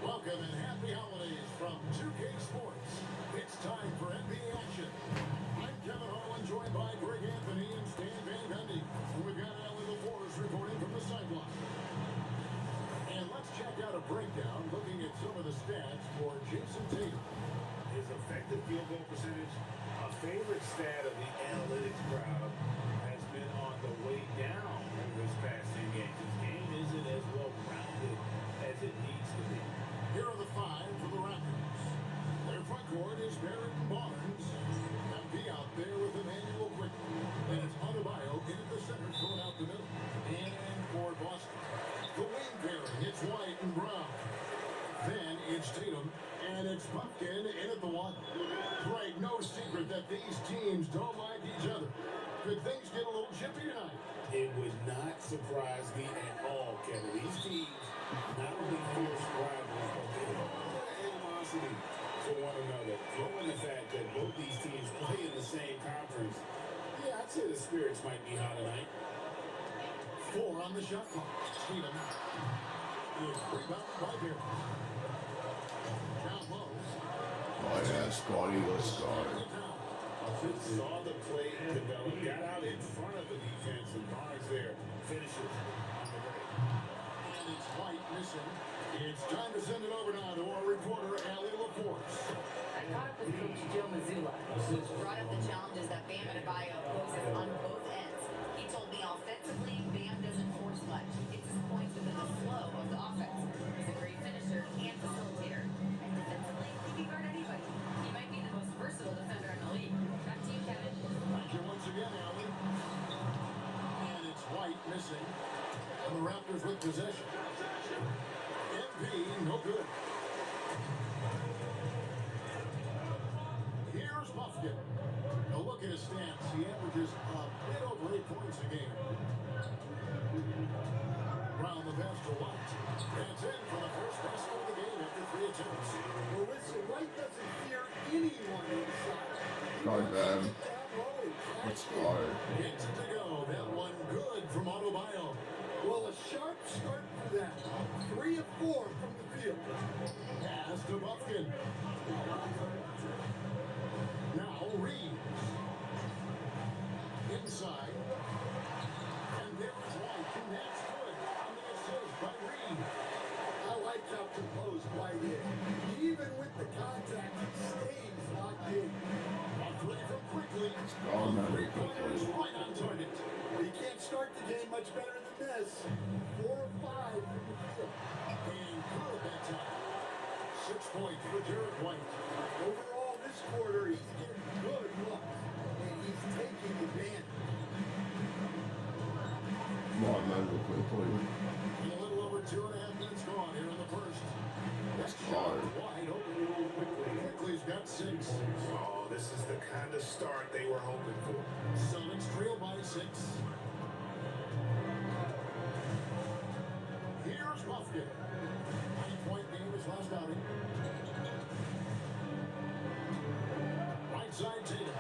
Welcome and happy holidays from 2K Sports. It's time for NBA action. I'm Kevin Harlan, joined by Greg Anthony and Stan Van Gundy. And we've got Allie LaForce reporting from the sideline. And let's check out a breakdown looking at some of the stats for Jason Tatum. His effective field goal percentage, a favorite stat of the analytics crowd, has been on the way down in this past 10 games. His game isn't as well-rounded as it needs to be. Here are the five for the Raptors. Their front court is Barrett and Barnes. MP out there with Emmanuel Quickly. And it's Adebayo in at the center, throwing out the middle. And for Boston, the wing pairing, it's White and Brown. Then it's Tatum, and it's Pumpkin in at the one. Right, no secret that these teams don't like each other. Could things get a little chippy tonight? It would not surprise me at all, Kevin. These teams not only fierce rivals, but they have a lot of animosity for one another. Throwing the fact that both these teams play in the same conference, yeah, I'd say the spirits might be high tonight. 4 on the shot clock. Tatum is rebounded by Barrett. Down low. Oh yeah, Scotty, let's go. Saw the play develop, got out in front of the defense, and Barnes there finishes on the break. And it's White missing. It's time to send it over now to our reporter, Allie LaForce. I caught up with Coach Joe Mazzulla, who brought up the challenges that Bam Adebayo poses on both ends. He told me offensively, Bam doesn't force much. He gets his points within the flow of the offense. He's a great finisher and facilitator. And defensively, he can guard anybody. He might be the most versatile defender in the league. Back to you, Kevin. Thank you once again, Allie. And it's White missing. And the Raptors with possession. MP, no good. Here's Pumpkin. Now look at his stats. He averages a bit over 8 points a game. Round the pass to White. That's in for the first basket of the game after 3 attempts. Well, listen, White doesn't fear anyone inside. God damn. Let's go. Gets it to go. That one good from Adebayo. Well, a sharp start for them. 3 of 4 from the field. Pass to Pumpkin. Now Reeves. Inside. And there is White. And that's good. On the assist by Reeves. I like how composed White is. Even with the contact, he stays locked in. A 3 from Quickly. Oh, man. 3 pointers right on target. He can't start the game much better than this. 4 of 5 from the field. And good that time. 6 points for Jared White. Overall, this quarter, he's getting good looks. And he's taking advantage. Come on, man, real quickly. And a little over 2.5 minutes gone here in the first. Next shot wide open. Quickly's got 6. Oh, this is the kind of start they were hoping for. Celtics trail by 6. Here's Pumpkin. 9-point game his last outing. Right side Tatum.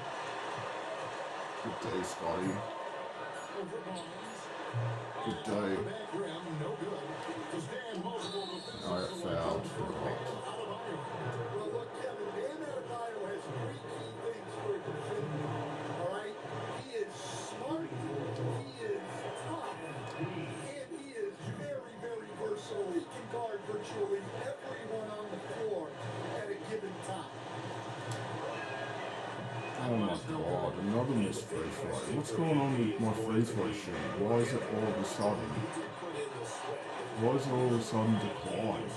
Good day, Scotty. Over Barnes. Good day. Back rim, no good. To stand multiple defensive Alright, foul. Well, look, Kevin, Bam Adebayo has 3 key things for a defender. All right? He is God, another missed free throw. What's going on with my free throw shooting? Why is it all of a sudden? Why is it all of a sudden declined?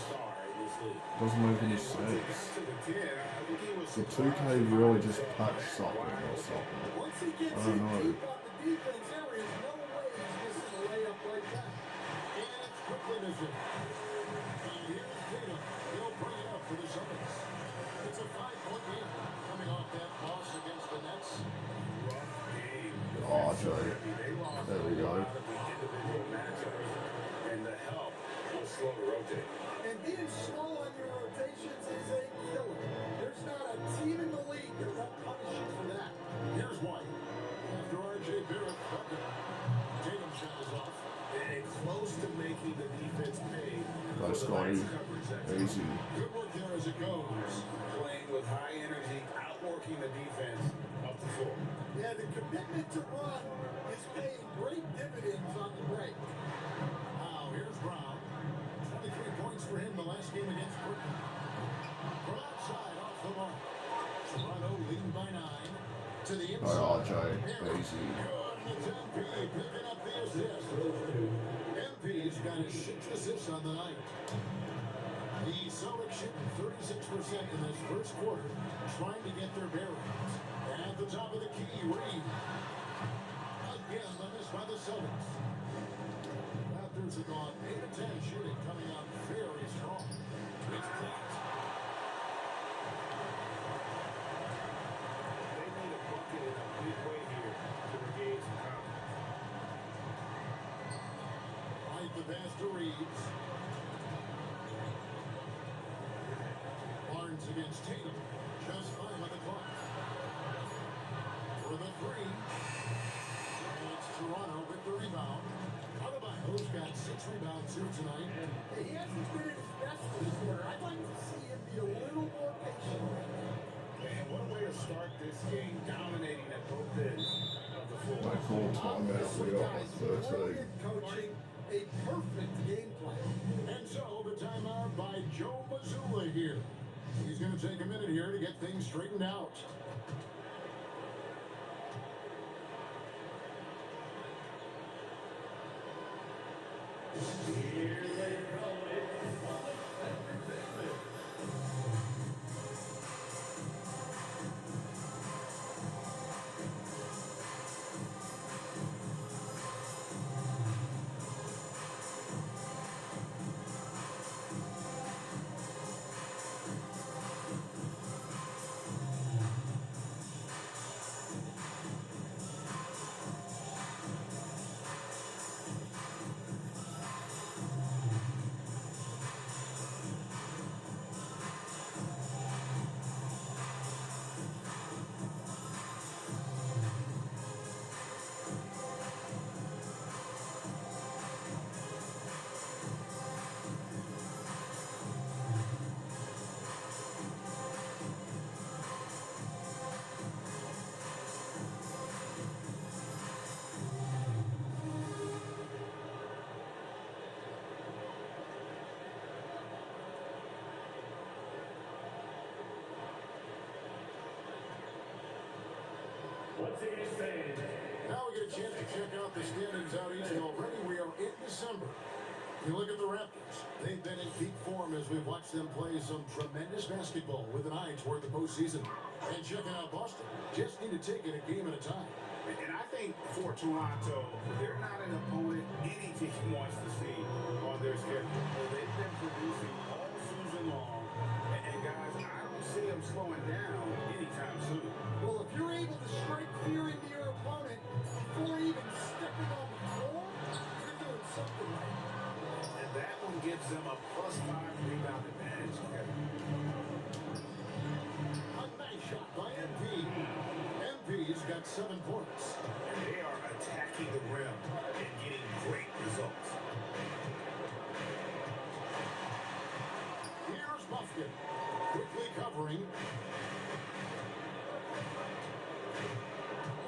Doesn't make any sense. The 2K really just patched something or something. Once he gets I don't know. deep on the defense, there is no way he's missing a layup like that. And it's quickly missing. And here's Tatum. He'll bring it up for the Celtics. It's a 5-point game coming off that loss against the Nets. Oh, Joe. There we go. And the help will slow to rotate. And being slow on your rotations is a killer. There's not a team in the league that won't punish you for that. Here's White. After R.J. Barrett bucket, Tatum shot is off. And close to making the defense pay. Go, Scotty. Easy. Good work there as it goes. Playing with high energy, outworking the defense up the floor. Yeah, the commitment to run is paying great dividends on the break. Now, here's Brown. 23 points for him the last game against Brooklyn. From outside, off the mark. Toronto leading by 9. To the inside. Oh, RJ. Easy. Good. It's MP picking up the assist. MP's got his 6th assist on the night. The Celtics shooting 36% in this first quarter, trying to get their bearings. At the top of the key, Reed. Again, the miss by the Celtics. Raptors have gone 8 of 10 shooting, coming out very strong. It's blocked. They need a bucket in a big way here to regain some confidence. Right the pass to Reeves. Barnes against Tatum. Just 5 on the clock. For the 3. And it's Toronto with the rebound. Adebayo's got 6 rebounds here tonight. He hasn't been at his best this quarter. I'd like to see him be a little more patient. And what a way to start this game, dominating at both ends of the floor. They call timeout. We got Guys, 13. brilliant coaching, a perfect game plan. And so the timeout by Joe Mazzulla here. He's going to take a minute here to get things straightened out. Now we get a chance to check out the standings out east, and already we are in December. You look at the Raptors. They've been in peak form as we've watched them play some tremendous basketball with an eye toward the postseason. And checking out Boston, just need to take it a game at a time. And I think for Toronto, they're not an opponent any team wants to see on their schedule. They've been producing all season long. And guys, I don't see them slowing down anytime soon. Well, if you're able to strike fear into your opponent before even stepping on the floor, you're doing something right. And that one gives them a +5 rebound advantage. A nice shot by MP. MP's got 7 points. And they are attacking the rim and getting great results. Here's Buffkin, quickly covering.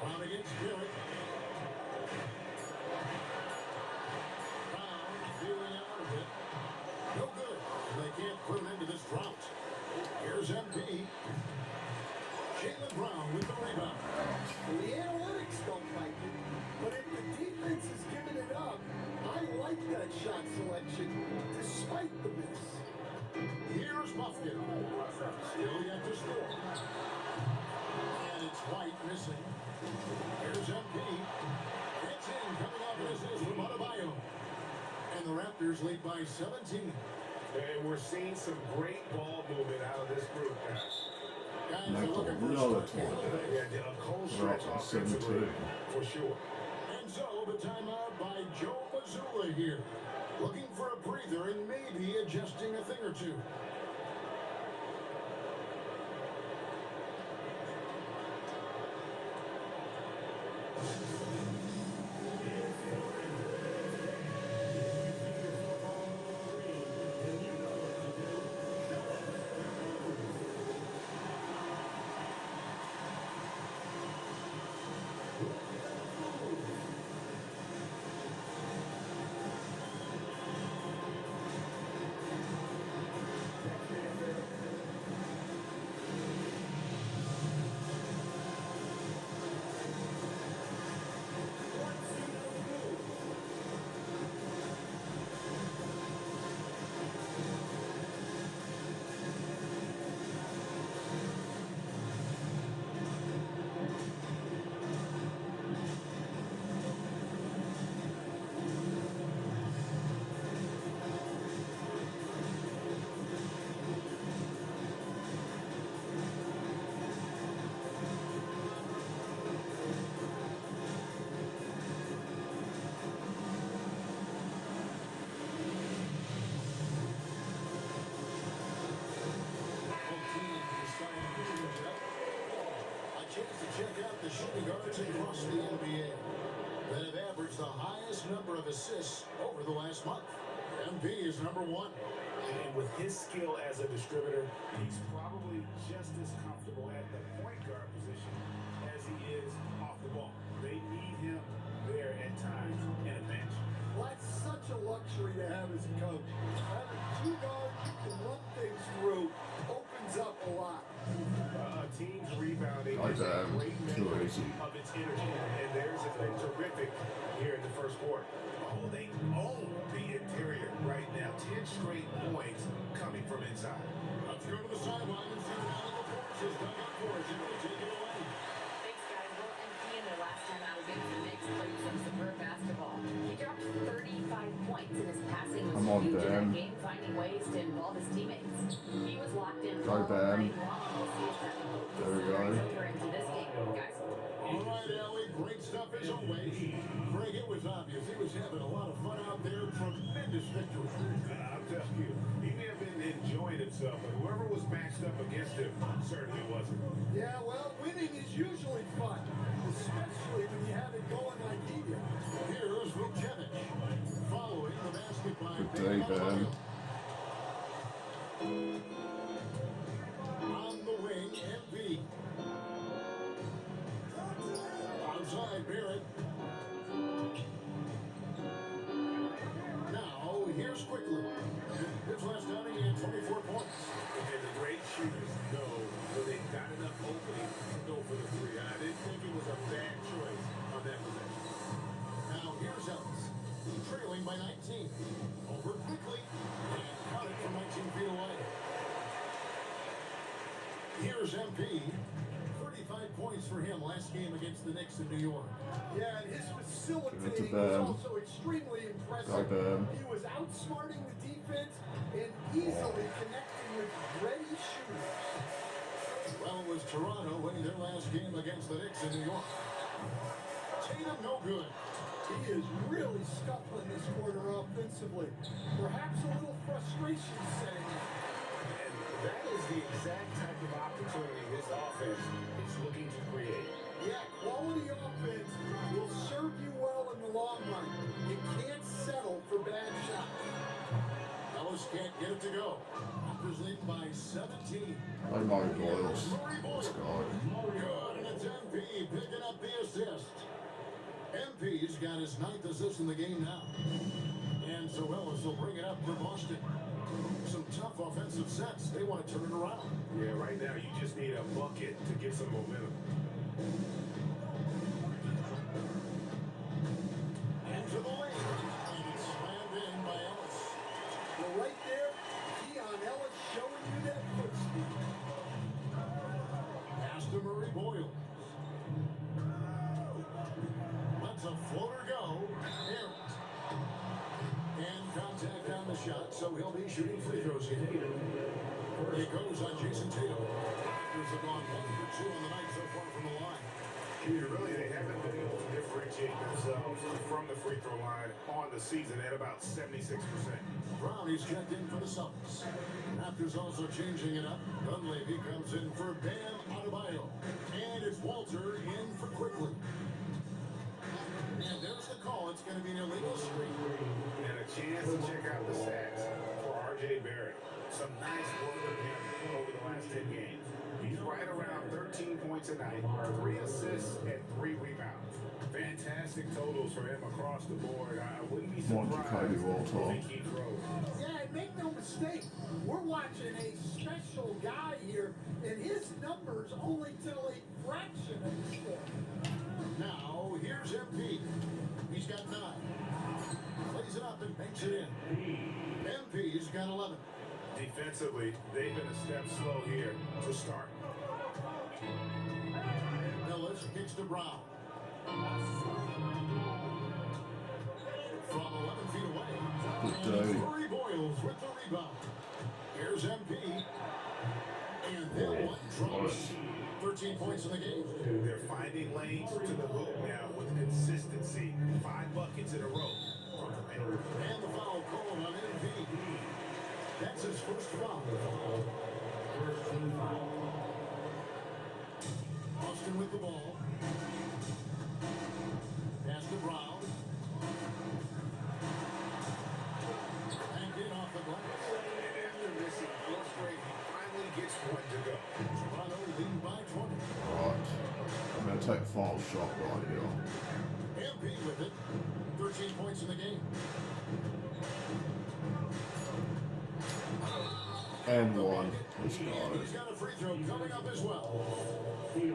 Brown against Barrett. Brown feeling out of it. No good. They can't put him into this drought. Here's MP. Jaylen Brown with the rebound. selection despite the miss. Here's Buffkin. Still yet to score. And it's White missing. Here's MP. It's in, coming off an assist from Adebayo. And the Raptors lead by 17. And we're seeing some great ball movement out of this group, guys. Guys No, are looking for no, a that's stretch. Yeah, a cold They're stretch up by offensively, 17. for sure. And so the timeout by Joe Mazzulla here. Looking for a breather and maybe adjusting a thing or two. Check out the shooting guards across the NBA that have averaged the highest number of assists over the last month. MP is number 1. And with his skill as a distributor, he's probably just as comfortable at the point guard position as he is off the ball. They need him there at times in a bench. Well, that's such a luxury to have as a coach. Having two guards you can run things through opens up a lot. A team's rebounding Like is a that. great Too measure easy. of its energy, and theirs has been terrific here in the first quarter. Oh, they own the interior right now. 10 straight points coming from inside. Let's go to the sideline and see what Alec LaForce has done up for us. You're going to take it away. Thanks, guys. Well, MP in their last time out against the Knicks played some superb basketball. He dropped 35 points and his passing was Come on, huge in Dan. that game, finding ways to involve his teammates. He was locked in Go, all Dan. night long. We'll see if that There we go. carries over into this game, guys. All right, Allie, great stuff as always. Greg, it was obvious. He was having a lot of fun out there. Tremendous victory. I'll tell you, he may have been enjoying himself, but whoever was matched up against him certainly wasn't. Yeah, well, winning is usually fun, especially when you have it going like he did. Here's Vucevic. Following the basket by Good day, Ben. On the wing, MP. Outside, Barrett. Now, here's Quickly. His last outing, he had 24 points. And the great shooters know when they've got enough opening to go for the three. I didn't think it was a bad choice on that possession. Now, here's Ellis. Trailing by 19. Over Quickly. And caught it from 19 feet away. Here's MP. 35 points for him last game against the Knicks in New York. Yeah, and his facilitating Good to was Ben. also extremely impressive. Go, Ben. He was outsmarting the defense and easily connecting with ready shooters. Well, it was Toronto winning their last game against the Knicks in New York. Tatum no good. He is really scuffling this quarter offensively. Perhaps a little frustration setting in. And that is the exact type of opportunity this offense is looking to create. Yeah, quality offense will serve you well in the long run. You can't settle for bad shots. Ellis can't get it to go. Raptors leading by 17. Oh my Doyles. Let's go. Good, and it's MP picking up the assist. MP's got his 9th assist in the game now. And so Ellis will bring it up for Boston. Some tough offensive sets. They want to turn it around. Yeah, right now you just need a bucket to get some momentum. Into the lane. And it's slammed in by Ellis. so he'll be shooting free throws here. It goes on Jason Tatum. Raptors have gone 1 for 2 on the night so far from the line. Really, they haven't been able to differentiate themselves from the free throw line on the season at about 76%. Brown, he's checked in for the Celtics. Raptors also changing it up. Dunleavy comes in for Bam Adebayo. And it's Walter in for Quickly. And there's the call. It's going to be an illegal screen. And a chance to check out the stats for R.J. Barrett. Some nice work from him over the last 10 games. He's right around 13 points a night, 3 assists, and 3 rebounds. Fantastic totals for him across the board. I wouldn't be surprised if he keeps rolling. Yeah, and make no mistake, we're watching a special guy here, and his numbers only tell a fraction of the score. Now, here's MP. He's got 9. Plays it up and banks it in. MP's got 11. Defensively, they've been a step slow here to start. Ellis kicks to Brown. From 11 feet away. And Curry Boyles with the rebound. Here's MP. And then one drops. 13 points in the game. They're finding lanes to the hoop now with consistency. 5 buckets in a row. And the foul called on MP. That's his first foul. Austin with the ball. Pass to Brown. And in off the glass. And after missing 4 straight, he finally gets one to go. Toronto leading by 20. Right. I'm going to take a foul shot right here. MP with it. 13 points in the game. And one. Let's go. He's got a free throw coming up as well. Yeah,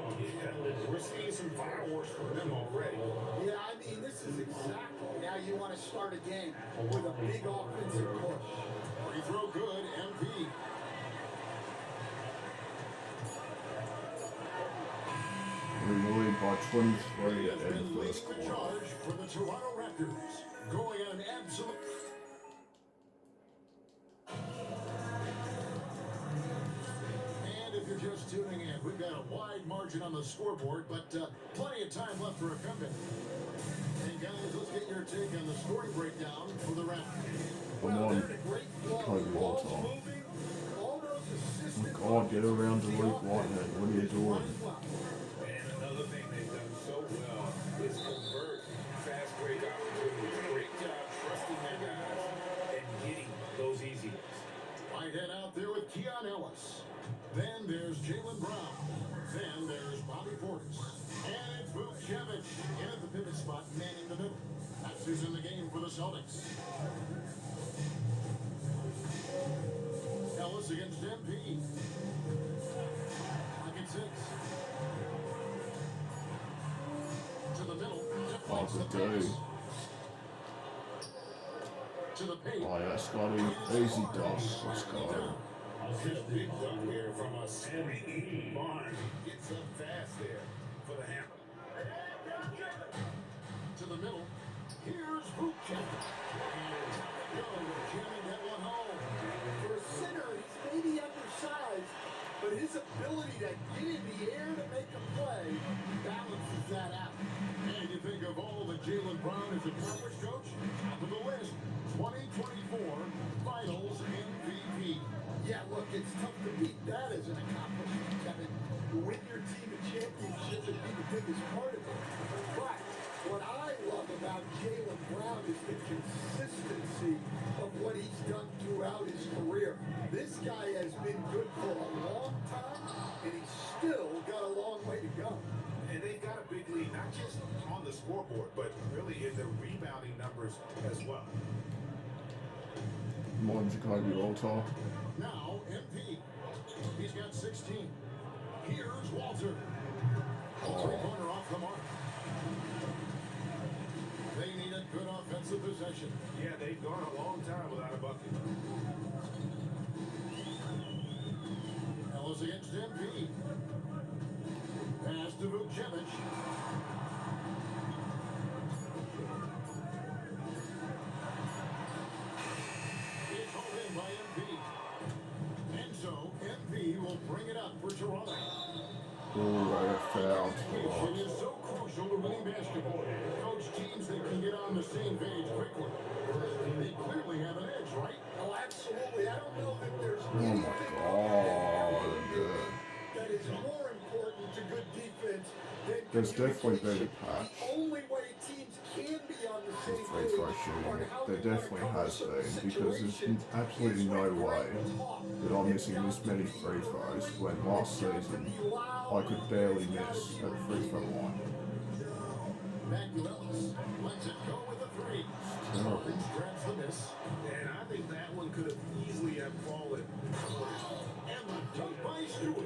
we're seeing some fireworks from them already. Yeah, I mean, this is exactly how you want to start a game, with a big offensive push. Free throw good, MP. We lead by 23 He at has the end been of the leading first the quarter. charge for the Toronto Raptors. Going on an absolute... And if you're just tuning in, we've got a wide margin on the scoreboard, but plenty of time left for a comeback. And guys, let's get your take on the scoring breakdown for the Raptors. Come on, Kobe Walter. God, get around to Luke Whitehead. What are you doing? And another thing they've done so well is convert fast break opportunities. Great job trusting their guys and getting those easy ones. Whitehead out there with Keon Ellis. Then there's Jaylen Brown. Then there's Bobby Portis. And it's Vucevic in at the pivot spot, manning the middle. That's who's in the game for the Celtics. Ellis against MP. Pocket 6. To the middle. Deflects the Good pass. day. To the paint. Oh yeah, Scotty. Easy dunk. Let's go. Big dunk here from a swinging Barnes. Gets up fast there for the hammer. To the middle. Here's Vucevic. And go, jamming that one home. For a center, he's maybe undersized, but his ability to get in the air to make a play balances that out. And you think of all that Jaylen Brown has accomplished, Coach? Top of the list. 2024 Finals MVP. Yeah, look, it's tough to beat that as an accomplishment, Kevin. To win your team a championship would be the biggest part of it. But what I love about Jaylen Brown is the consistency of what he's done throughout his career. This guy has been good for a long time, and he's still got a long way to go. And they've got a big lead, not just on the scoreboard, but really in the rebounding numbers as well. Come on, Jacoby Walter. Now, MP. He's got 16. Here's Walter. A three-pointer off the mark. They need a good offensive possession. Yeah, they've gone a long time without a bucket. Ellis against MP. Pass to Vucevic. It's home in the same page quickly. They clearly have an edge, right? Oh, absolutely. I don't know that there's Oh my anything god. that is more important to good defense than There's definitely been a communication. patch. The only way teams can be on the With same free page throw shooting. on how There they wanna definitely cover has certain been, because there's situations absolutely is no when way great talk. that I'm It's missing got this to many be free throws early, when last it's got to season be loud, I could barely it's gotta miss be at the free throw repeated. line. Back to Ellis. Lets it go with a three. It's terrible. Barnes grabs the miss. And I think that one could have easily have fallen. And the dunk by Stewart.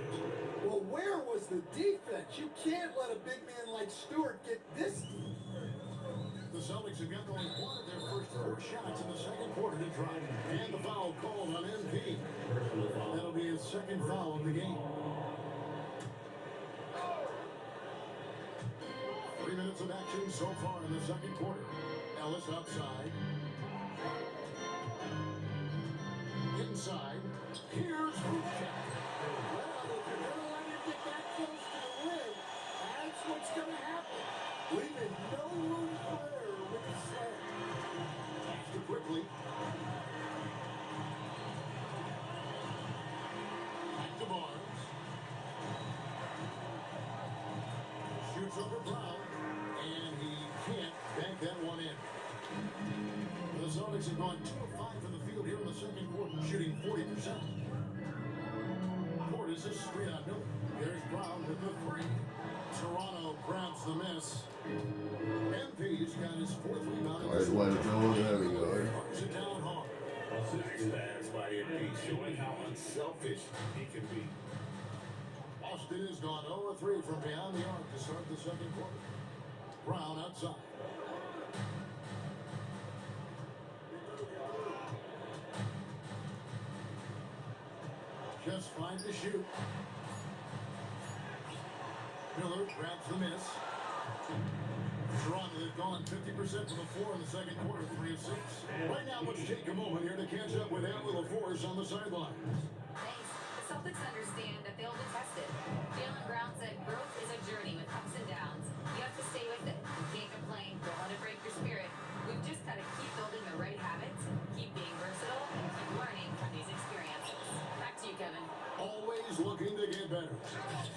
Well, where was the defense? You can't let a big man like Stewart get this deep. The Celtics have got only one of their first 4 shots in the second quarter to drop. And the foul called on MP. That'll be his second foul of the game. 3 minutes of action so far in the second quarter. Ellis outside. Inside. Here's Vucevic. Well, if you're going to let him get that close to the rim, that's what's going to happen. Leaving no room for error with the slam. Pass to quickly. Back to Barnes. Shoots over Brown. And he can't bank that one in. The Celtics have gone 2 of 5 from the field here in the second quarter, shooting 40%. Portis is straight on Miller. There's Brown with the 3. Toronto grabs the miss. MP's got his 4th rebound. Alright, let it go. There we go. Puts it down hard. Nice pass by MP, showing how unselfish he can be. Austin has gone 0-3 from beyond the arc to start the second quarter. Brown outside. Just 5 to shoot. Miller grabs the miss. Toronto, they've gone 50% from the floor in the second quarter, 3 of 6. Right now, let's take a moment here to catch up with Aunt Little Force on the sidelines. Thanks. The Celtics understand that they'll be tested. Jaylen Brown said growth is a journey with ups and downs. You have to stay with it. You can't complain. Don't let it break your spirit. We've just got to keep building the right habits, keep being versatile, and keep learning from these experiences. Back to you, Kevin. Always looking to get better.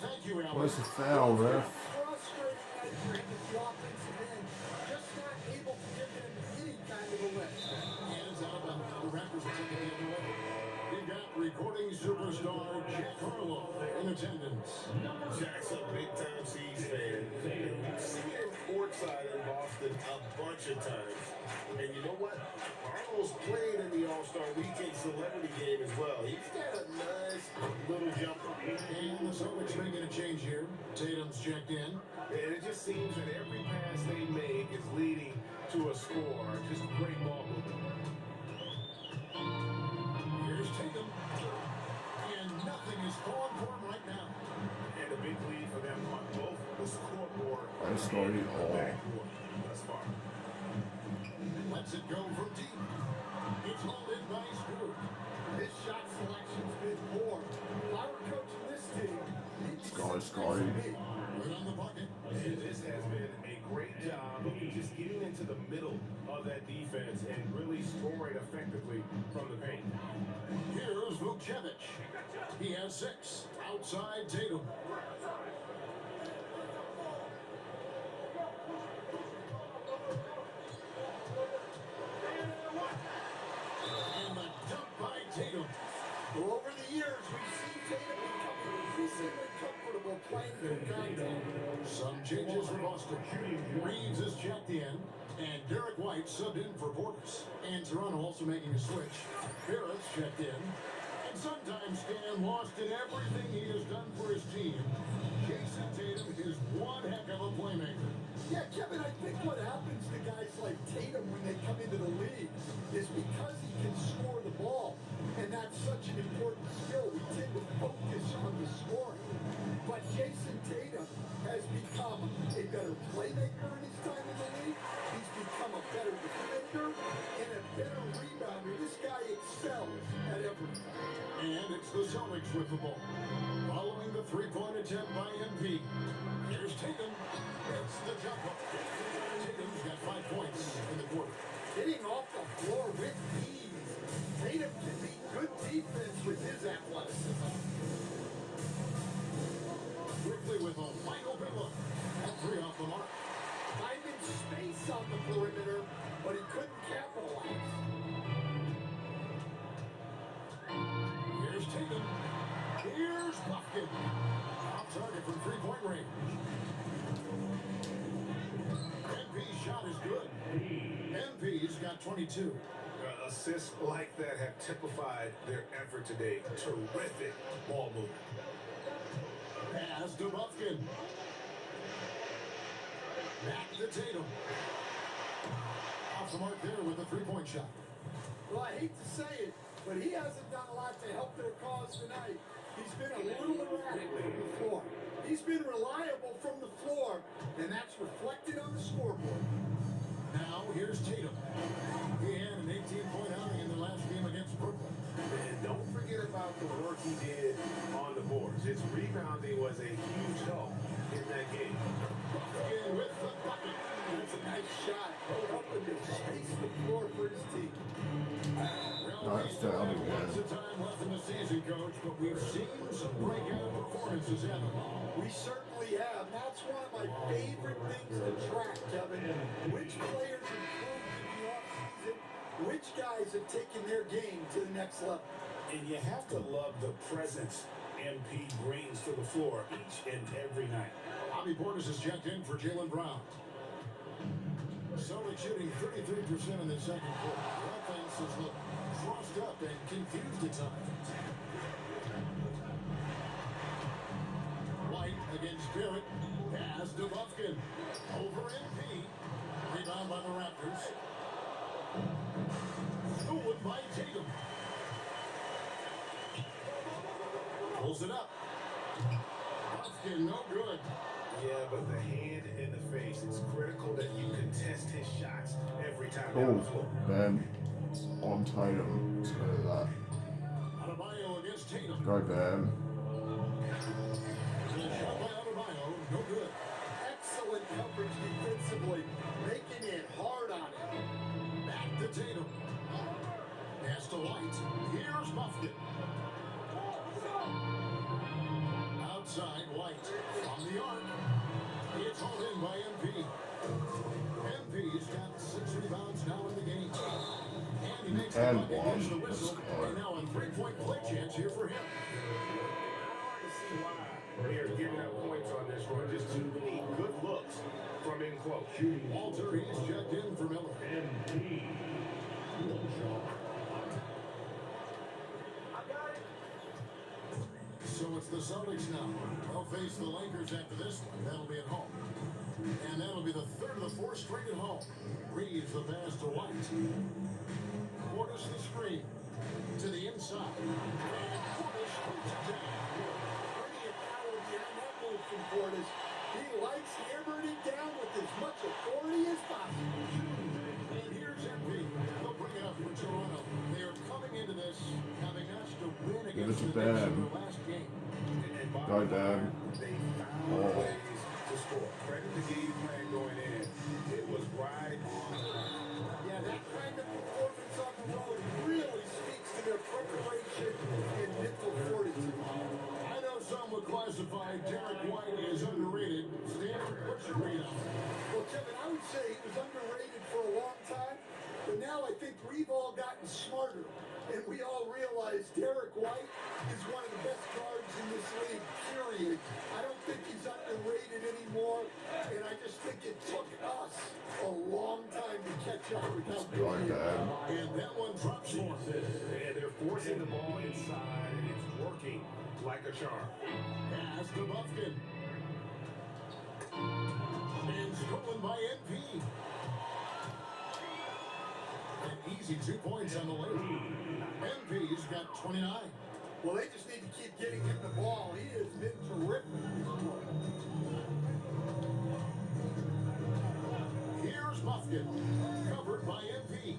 Thank you, Alan. Where's the foul, ref? Frustrating night for him at the offensive end. Just not able to give him any kind of a lift. And it's out of bounds. The Raptors are taking the other way. We've got recording superstar Jack Harlow in attendance. Jack's a big-time Chiefs fan. We've seen him courtside in Boston a bunch of times. And you know what? Harlow's playing in the All-Star Weekend Celebrity Game as well. He's got a nice little jumper. And the Celtics making a change here. Tatum's checked in. And it just seems that every pass they make is leading to a score. Just great ball movement. Here's Tatum. And nothing is falling for him right now. And a big lead for them on both the scoreboard I started and the all. backboard thus far. Lets it go from deep. It's hauled in by Stewart. His shot selection's been poor. If I were coaching this team, he'd be Scotty. surprising me. Right on the bucket. And this has been a great job of just getting into the middle of that defense and really scoring effectively from the paint. Here's Vucevic. He has 6. Outside Tatum. And the dunk by Tatum. Well, over the years, we've seen Tatum become increasingly comfortable playing through contact. Some changes for Boston. Reeves is checked in, and Derek White subbed in for Portis. And Toronto also making a switch. Barrett's checked in. And sometimes Stan lost in everything he has done for his team. Jason Tatum is one heck of a playmaker. Yeah, Kevin, I think what happens to guys like Tatum when they come into the league is because he can score the ball, and that's such an important skill, we tend to focus on the scoring. But Jason Tatum has become a better playmaker in his time in the league. He's become a better defender and a better rebounder. This guy excels at everything. And it's the Celtics with the ball. Following the three-point attempt by MP. Here's Tatum. It's the jump hook. Tatum's got 5 points in the space on the perimeter, but he couldn't capitalize. Here's Tatum. Here's Buffkin. Off target from three-point range. MP's shot is good. MP's got 22. Assists like that have typified their effort today. Terrific ball movement. Pass to Buffkin. Back to Tatum. Off the mark there with a three-point shot. Well, I hate to say it, but he hasn't done a lot to help their cause tonight. He's been a little erratic from the floor. He's been reliable from the floor, and that's reflected on the scoreboard. Now, here's Tatum. He had an 18-point outing in the last game against Brooklyn. And don't forget about the work he did on the boards. His rebounding was a huge help in that game. Buffkin with the bucket. That's a nice shot. Helping to space the floor for his team. Nice down again. Lots of time left in the season, Coach, but we've seen some breakout performances, haven't we? We certainly have. That's one of my favorite things to track, Kevin. Which players improved in the offseason, which guys have taken their game to the next level. And you have to love the presence MP brings to the floor each and every night. Bobby Portis is checked in for Jaylen Brown. Celtics shooting 33% in the second quarter. The offense has looked crossed up and confused at times. White against Barrett. Pass to Buffkin. Over MP. Rebound by the Raptors. Stolen by Tatum. Pulls it up. Buffkin, no good. Yeah, but the hand in the face, it's critical that you contest his shots every time down Oh, the floor. Ben. On Tatum. Let's go to that. Adebayo against Tatum. Go, Ben. And a shot by Adebayo, no good. Excellent coverage defensively, making it hard on him. Back to Tatum. Pass to White. Here's Buffkin. Outside, White. From the arc. It's hauled in by MP. MP's got 6 rebounds now in the game. And he makes the And bucket, one. gets the whistle. Let's go. And now a three-point play chance here for him. Hard to see why they are giving up points on this one. Just too many good looks from in close. Walter, he's checked in for Miller. So it's the Celtics now. They'll face the Lakers after this one. That'll be at home. And that'll be the third of the 4 straight at home. Reeves the pass to White. Portis the screen. To the inside. And Portis puts it down. Plenty of power behind that move from Portis. He likes hammering it down with as much authority as possible. And here's MP. They'll bring it up for Toronto. They are coming into this having notched a win Give it against to the Knicks Ben. in their last game. Go, Dan. They found Oh. ways to score. Credit the game plan going in. It was right on. Yeah, that kind of performance on the road really speaks to their preparation and mental fortitude. I know some would classify Derek White as underrated. Stanford, what's your read on it? Well, Kevin, I would say he was underrated for a long time, but now I think we've all gotten smarter, and we all realize Derek White is one of the best guards in this league, period. I don't think he's underrated anymore, and I just think it took us a long time to catch up with how Go, good he is. Ben. And that one drops for him. And they're forcing the ball inside, and it's working like a charm. Pass to Buffkin. And stolen by NP. An easy 2 points on the way. NP's got 29. Well, they just need to keep getting him the ball. He has been terrific this quarter. Here's Buffkin. Covered by NP.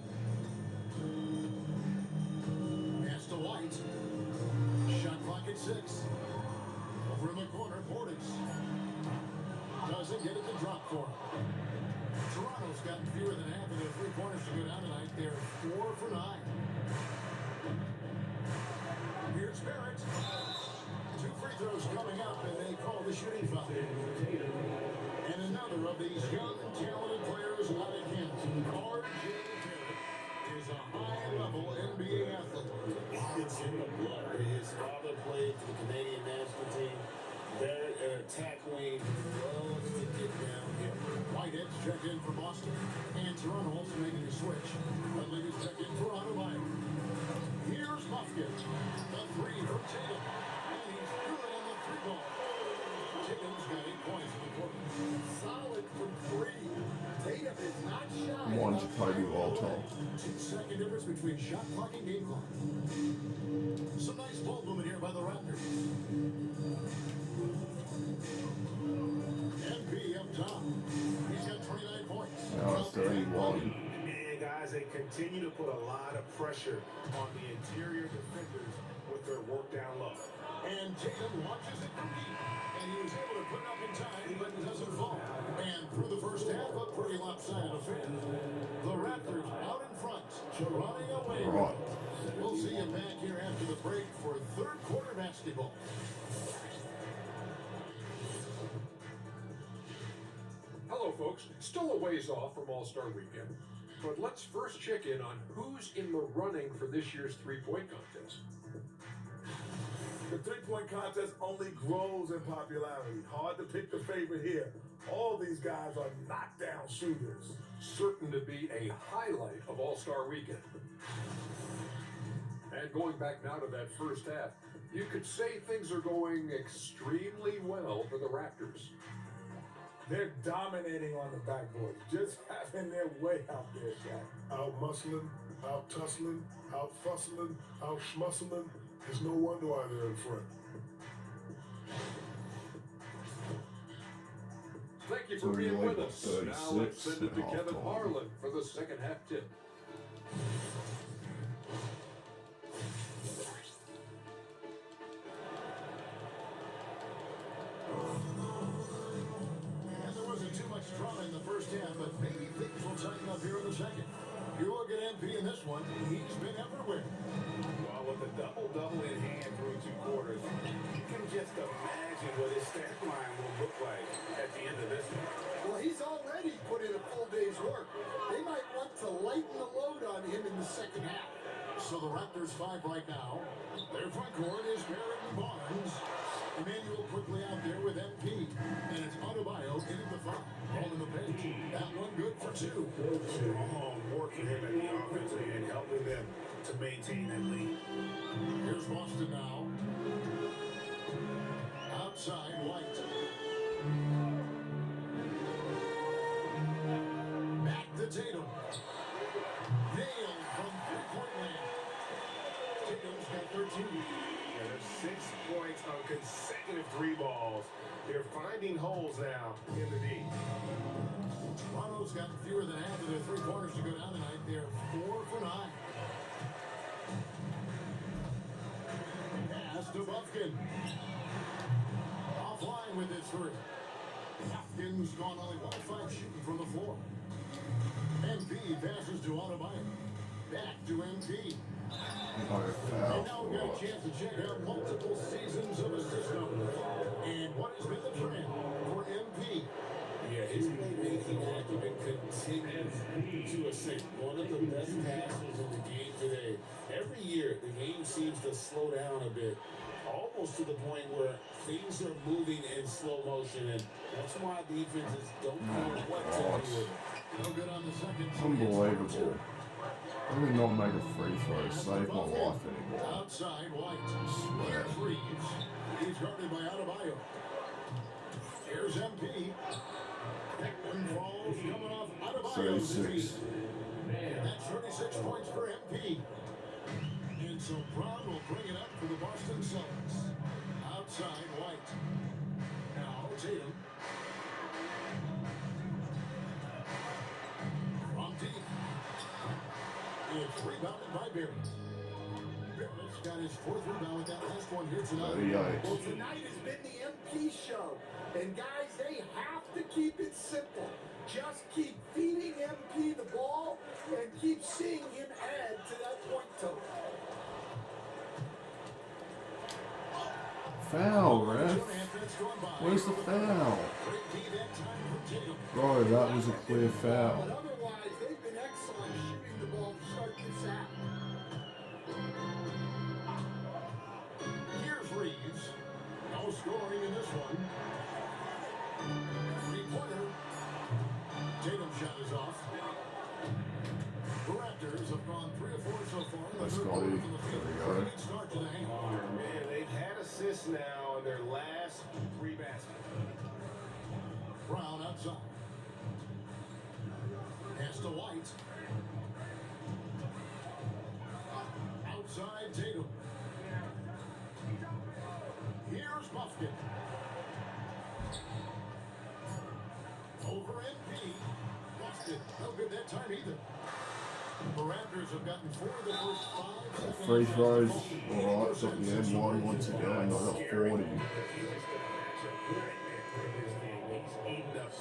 Pass to White. Shot clock at 6. Over in the corner, Portis. Doesn't get it to drop for him. Toronto's got fewer than half of their 3-pointers to go down tonight. They're 4 for 9. Here's Barrett. 2 free throws coming up, and they call the shooting foul. And another of these young, talented players out of for Boston. And Toronto also making a switch. But leaders check in for Adebayo. Here's Buffkin. The three from Tatum. And he's good on the three ball. Tatum's got 8 points in the quarter. Solid from three. Tatum is not shy. One Jacoby Walton. 2-second difference between shot clock and game clock. Some nice ball movement here by the Raptors. MP up top. He's got 29 points. Now it's 31. And guys, they continue to put a lot of pressure on the interior defenders with their work down low. And Tatum launches it from deep. And he was able to put it up in time, but it doesn't fall. And through the first half, a pretty lopsided affair. The Raptors out in front, running away. Right. We'll see you back here after the break for third quarter basketball. Hello, folks. Still a ways off from All-Star Weekend, but let's first check in on who's in the running for this year's three-point contest. The three-point contest only grows in popularity. Hard to pick the favorite here. All these guys are knockdown shooters. Certain to be a highlight of All-Star Weekend. And going back now to that first half, you could say things are going extremely well for the Raptors. They're dominating on the backboard, just having their way out there, Shaq. Out muscling, out tussling, out fussling, out schmuscling. There's no wonder why they're in front. Thank you for being with us. Now let's 36 send it to at Kevin halftime. Harlan for the second half tip. And there wasn't too much drama in the first half, but maybe things will tighten up here in the second. You look at MP in this one, he's been everywhere. Well, with a double-double in hand through 2 quarters, you can just imagine what his stat line will look like at the end of this one. Well, he's already put in a full day's work. They might want to lighten the load on him in the second half. So the Raptors 5 right now. Their front court is Barrett and Barnes. Emmanuel quickly out there with MP. And it's Adebayo in at the 5. Rolling the bench. That one good for 2. Strong work for him at the offensive end, helping them to maintain that lead. Here's Boston now. Outside White. Back to Tatum. Nailed from three-point land. Tatum's got 13. Yeah, there's 6 points on consecutive 3 balls. They're finding holes now in the D. Toronto's got fewer than half of their three-pointers to go down tonight. They're 4 for 9. Pass to Buffkin. Offline with his 3. Buffkin's gone only 1 of 5 shooting from the floor. MP passes to Adebayo. Back to MP. Got a foul. And now we've got a chance to check out multiple seasons of his system. And what has been the trend for MP? Yeah, his playmaking acumen continues to ascend. One of the best passers in the game today. Every year, the game seems to slow down a bit, almost to the point where things are moving in slow motion, and that's why defenses don't know what to do with it. No good on the second. Unbelievable. Let me not make a free throw. Save my life anymore. Outside White. I swear. Here's Reeves. He's guarded by Adebayo. Here's MP. That one falls coming off Adebayo's 36. feet. And that's 36 points for MP. And so Brown will bring it up for the Boston Celtics. Outside White. Now Tatum. From deep. It's rebounded by Barrett. Barrett's got his 4th rebound with that last one here tonight. 38. Well, tonight has been the MP show. And guys, they have to keep it simple. Just keep feeding MP the ball and keep seeing him add to that point total. Foul, ref. Where's the foul? Bro, that was a clear But foul. otherwise, they've been excellent shooting the ball to start this out. Here's Reeves. No scoring in this one. Three-pointer. Tatum's shot is off. The Raptors have gone 3 of 4 so far in the Nice third goal. quarter from the field. There we go. Great start to the game. Man, they've had assists now in their last 3 baskets. Brown outside. Pass to White. Outside Tatum. Here's Buffkin. Over MP. Lost it. No good that time either. The Raptors have gotten 4 of the first 5. Free throws. Alright, it's at the end one once again. I got 40.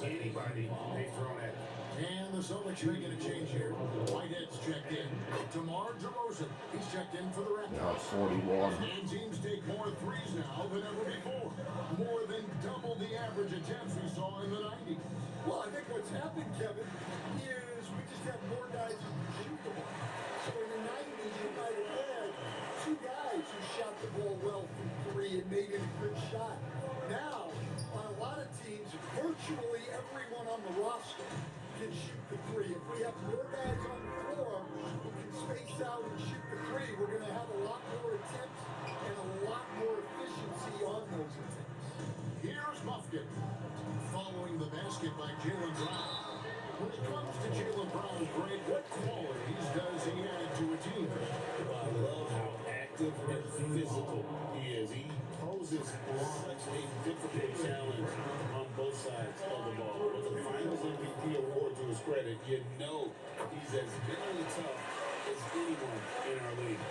Anybody they've thrown at. And the Celtics making a change here. Whitehead's checked in. DeMar DeRozan. He's checked in for the Raptors. Now 41. And teams take more threes now than ever before. More than double the average attempts we saw in the 90s. Well, I think what's happened, Kevin, is we just have more guys who can shoot the ball. So in the 90s, you might have had 2 guys who shot the ball well from 3 and made it a good shot. Now, on a lot of teams, virtually everyone on the roster can shoot the 3. If we have more guys on the floor who can space out and shoot the 3, we're going to have a lot more attempts and a lot more efficiency on those attempts. Here's Buffkin. Following the basket by Jaylen Brown. When it comes to Jaylen Brown, Greg, what qualities does he add to a team? I love how active and physical he is. He poses such a difficult challenge on both sides of the ball. With the Finals MVP award to his credit, you know he's as mentally tough as anyone in our league.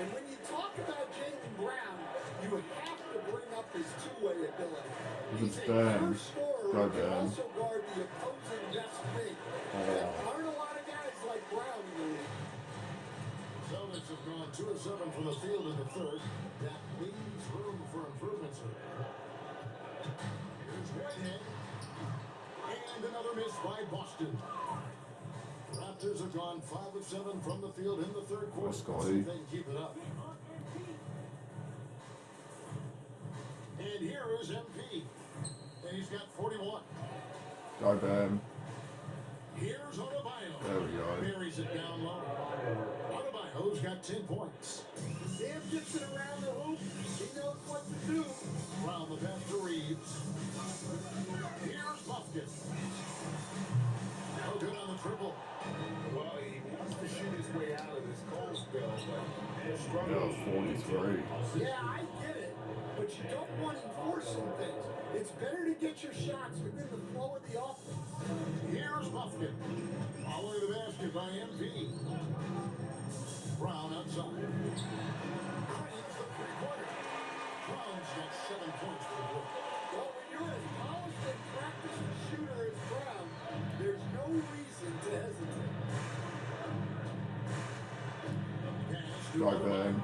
And when you talk about Jaylen Brown, you have to bring up his two-way ability. He's a pure scorer who can also guard the opposing best big. There aren't a lot of guys like Brown in the league. Celtics have gone 2 of 7 from the field in the third. That leaves room for improvements here. Here's Whitehead. And another miss by Boston. Raptors have gone 5 of 7 from the field in the third quarter. Scotty. They can keep it up. And here is MP. And he's got 41. Go Bam. Here's Adebayo. There we go. Buries it down low. Adebayo's got 10 points. Sam gets it around the hoop. He knows what to do. Round the pass to Reeves. Here's Buffkin. No good on the triple. Well, he wants to shoot his way out of this cold spell, but he's Yeah, struggling. 43. Yeah, I get it. But you don't want him forcing things. It's better to get your shots within the flow of the offense. Here's Buffkin. Following the basket by MP. Brown outside. Cranes the three-pointer. Brown's got 7 points for the group. Well, when you're as polished and practiced a shooter as Brown, there's no reason to hesitate. Pass to Go Adebayo. Bam.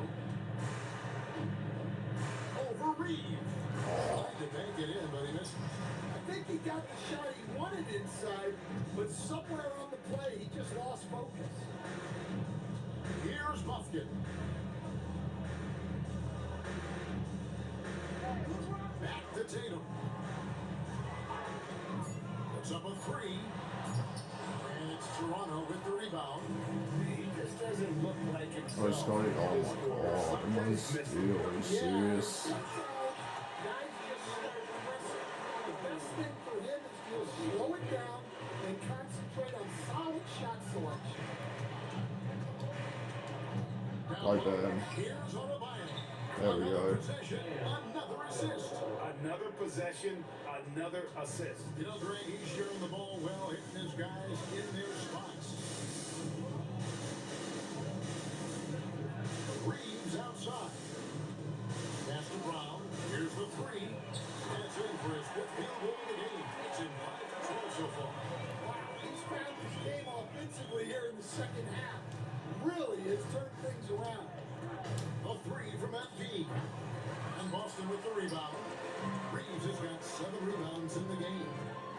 Over Reeves. Tried to bank it in, but he missed. I think he got the shot he wanted inside, but somewhere on the play, he just lost focus. Here's Buffkin. Back to Tatum. Puts up a 3. And it's Toronto with the rebound. He just doesn't look like himself. Oh, Scotty. Oh my god. The man's steal. Are you serious? Guys just start pressing. The best thing for him is to slow it down and concentrate on solid shot selection. Now, Like that. here's Adebayo. There we Another go. possession, another assist. Another possession, another assist. You know, Greg, he's sharing the ball well, hitting his guys in their spots. Reeves outside. Pass to Brown. Here's the 3. That's in for his 5th field goal of the game. It's in 5 control so far. Wow, he's found his game offensively here in the second half. Really has turned things around. A 3 from MP. And Boston with the rebound. Reeves has got 7 rebounds in the game.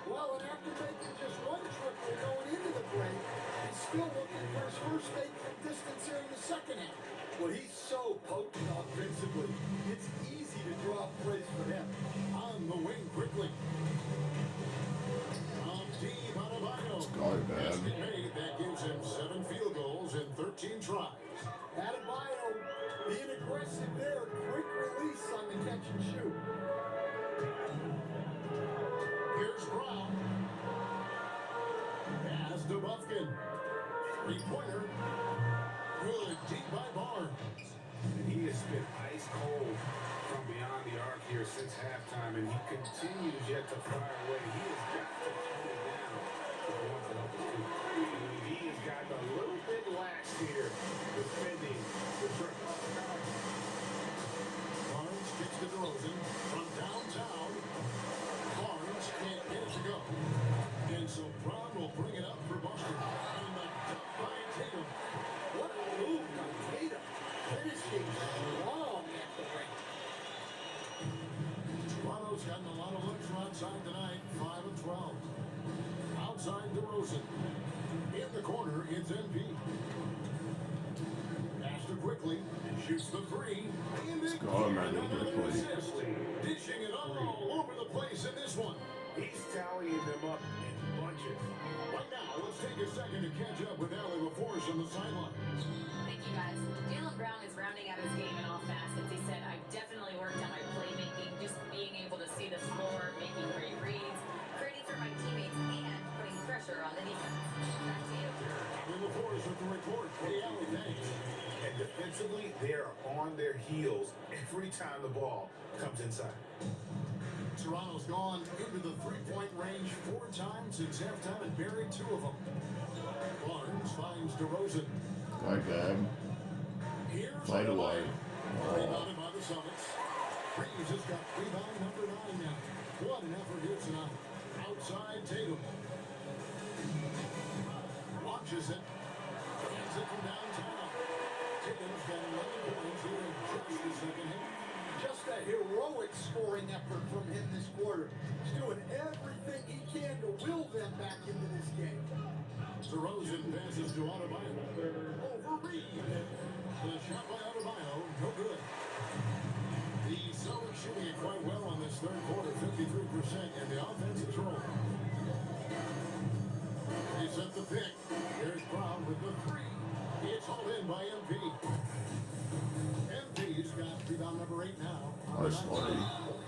Well, and after making just one triple going into the break, he's still looking for his first make from distance here in the second half. Well, he's so potent offensively, it's easy to draw plays for him. On the wing quickly. Deep Adebayo. Go. bad. Basket made, that gives him 7 field goals in 13 tries. Adebayo being aggressive there. Quick release on the catch and shoot. Here's Brown. Pass to Buffkin. 3-pointer. Good deep by Barnes. And he has been ice cold from beyond the arc here since halftime, and he continues yet to fire away. He has got to tone it down if he wants to help his team. And he has gotten a little bit lax here defending the triple. Barnes kicks to DeRozan from downtown. Barnes can't get it to go. And so Brown will bring it up for Boston. And the dunk by Tatum. What a move by Tatum. Finishing strong at the ring. Toronto's gotten a lot of looks from outside tonight. 5 of 12. Outside DeRozan. In the corner, it's MP. Pass to Quickly. Shoots the 3. And it go, man, another Quickly. assist. Dishing it all over the place in this one. He's tallying them up in bunches. Right now, let's take a second to catch up with Allie LaForce on the sideline. Thank you, guys. Jaylen Brown is rounding out his game in all facets. He said, I definitely worked on my playmaking, just being able to see the floor, making great reads, creating for my teammates, and putting pressure on the defense. Back to you. Allie LaForce with the report. Hey, Allie, thanks. And defensively, they are on their heels every time the ball comes inside. Toronto's gone into the 3-point range 4 times since halftime and buried 2 of them. Barnes finds DeRozan. Like that. Here's Right Adebayo. away. Rebounded by the Celtics. Reeves has got rebound number 9 now. What an effort here tonight. Outside Tatum. Launches it. Gets it from downtown. Tatum's got 11 points here in just the second half. Just a heroic scoring effort from him this quarter. He's doing everything he can to will them back into this game. DeRozan passes to Adebayo. Over Reed. The shot by Adebayo, no good. The Celtics shooting it quite well on this third quarter, 53%, and the offense is rolling. They set the pick. There's Brown with the 3. It's hauled in by MP. MP's got rebound number 8 now. Nice money.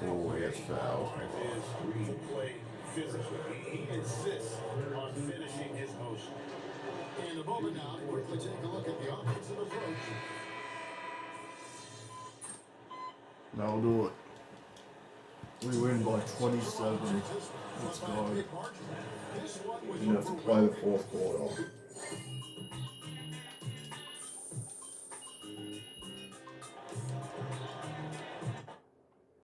Oh, he gets fouled. Is to play physically. He insists on finishing his motion. In a moment now, quickly take a look at the offensive approach. That'll do it. We win by 27. Let's go. This one was You have to play the fourth quarter.